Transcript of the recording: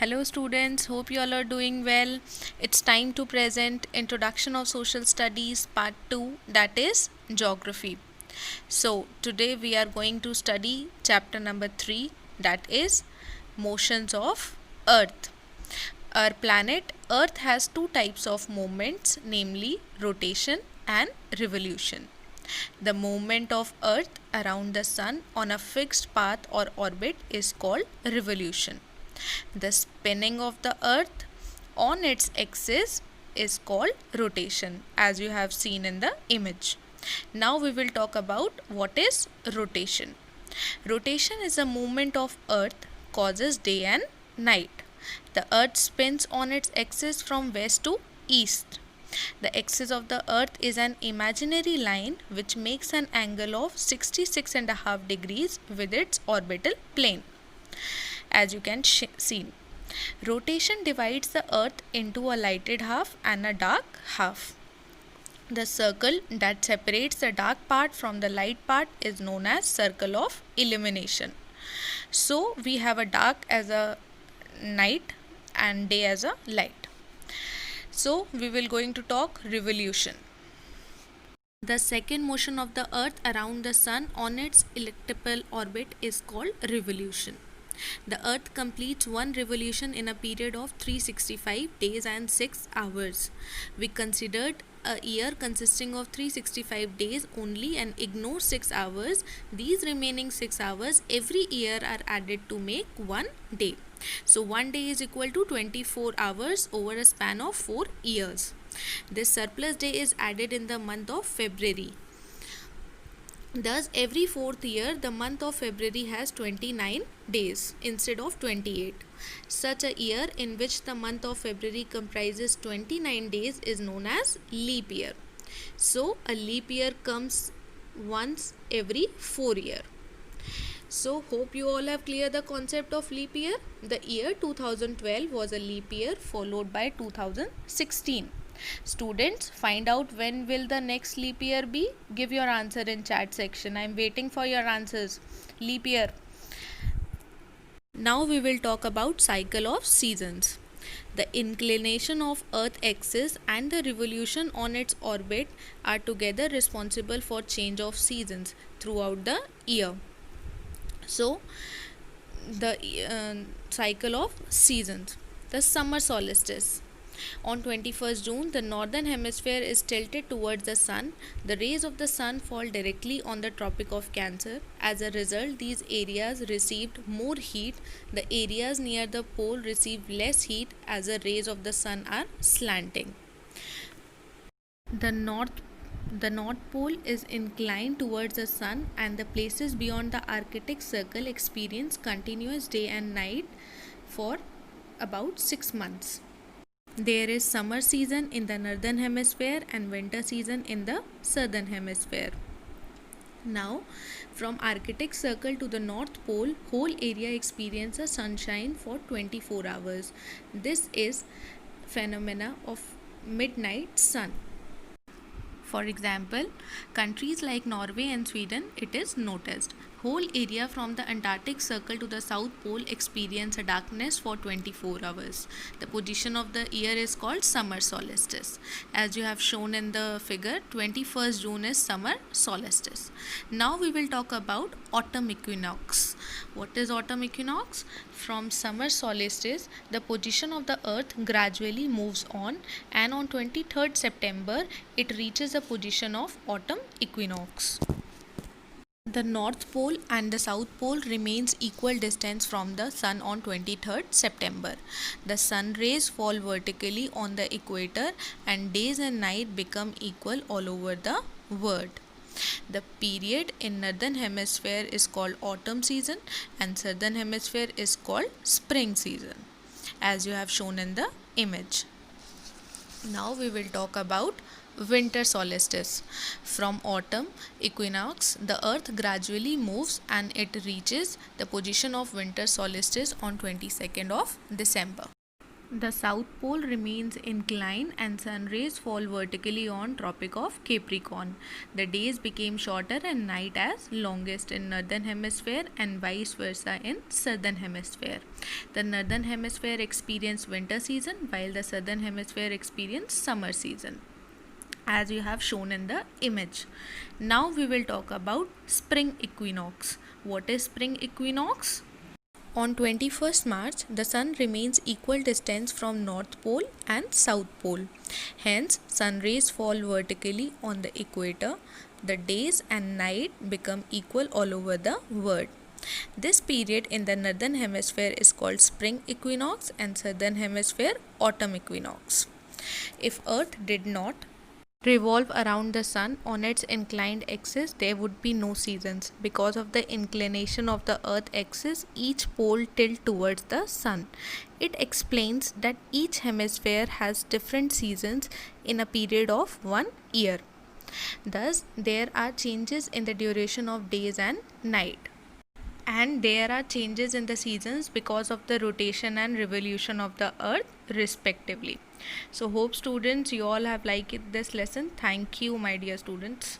Hello students, hope you all are doing well. It's time to present Introduction of Social Studies Part 2, that is Geography. So today we are going to study chapter number 3, that is Motions of Earth. Our planet Earth has two types of movements, namely rotation and revolution. The movement of Earth around the Sun on a fixed path or orbit is called revolution. The spinning of the Earth on its axis is called rotation, as you have seen in the image. Now we will talk about what is rotation. Rotation is a movement of Earth causes day and night. The Earth spins on its axis from west to east. The axis of the Earth is an imaginary line which makes an angle of 66.5 degrees with its orbital plane. As you can see, rotation divides the Earth into a lighted half and a dark half. The circle that separates the dark part from the light part is known as circle of illumination. So we have a dark as a night and day as a light. So we will going to talk revolution. The second motion of the Earth around the Sun on its elliptical orbit is called revolution. The Earth completes one revolution in a period of 365 days and 6 hours. We considered a year consisting of 365 days only and ignore 6 hours. These remaining 6 hours every year are added to make one day. So one day is equal to 24 hours over a span of 4 years. This surplus day is added in the month of February. Thus, every fourth year, the month of February has 29 days instead of 28. Such a year in which the month of February comprises 29 days is known as leap year. So, a leap year comes once every 4 years. So, hope you all have cleared the concept of leap year. The year 2012 was a leap year followed by 2016. Students, find out when will the next leap year be. Give your answer in chat section. I am waiting for your answers. Leap year. Now we will talk about cycle of seasons. The inclination of Earth axis and the revolution on its orbit are together responsible for change of seasons throughout the year. So, the cycle of seasons. The summer solstice. On 21st June, the northern hemisphere is tilted towards the sun. The rays of the sun fall directly on the Tropic of Cancer. As a result, these areas received more heat. The areas near the pole receive less heat as the rays of the sun are slanting. The North Pole is inclined towards the sun, and the places beyond the Arctic Circle experience continuous day and night for about 6 months. There is summer season in the northern hemisphere and winter season in the southern hemisphere. Now, from Arctic Circle to the North Pole, whole area experiences sunshine for 24 hours. This is phenomena of midnight sun. For example, countries like Norway and Sweden, it is noticed. Whole area from the Antarctic Circle to the South Pole experience a darkness for 24 hours. The position of the year is called summer solstice. As you have shown in the figure, 21st June is summer solstice. Now we will talk about autumn equinox. What is autumn equinox? From summer solstice, the position of the Earth gradually moves on, and on 23rd September, it reaches the position of autumn equinox. The North Pole and the South Pole remains equal distance from the Sun on 23rd September. The sun rays fall vertically on the equator and days and night become equal all over the world. The period in northern hemisphere is called autumn season and southern hemisphere is called spring season, as you have shown in the image. Now we will talk about winter solstice. From autumn equinox, the earth gradually moves and it reaches the position of winter solstice on 22nd of December. The south pole remains inclined and sun rays fall vertically on Tropic of Capricorn. The days became shorter and night as longest in northern hemisphere and vice versa in southern hemisphere. The northern hemisphere experienced winter season while the southern hemisphere experienced summer season, as you have shown in the image. Now we will talk about spring equinox. What is spring equinox? On 21st March, the sun remains equal distance from North Pole and South Pole. Hence, sun rays fall vertically on the equator. The days and night become equal all over the world. This period in the northern hemisphere is called spring equinox and southern hemisphere autumn equinox. If Earth did not revolve around the sun on its inclined axis, there would be no seasons. Because of the inclination of the earth axis, each pole tilt towards the sun. It explains that each hemisphere has different seasons in a period of 1 year. Thus, there are changes in the duration of days and night. And there are changes in the seasons because of the rotation and revolution of the earth respectively. So hope students you all have liked this lesson. Thank you my dear students.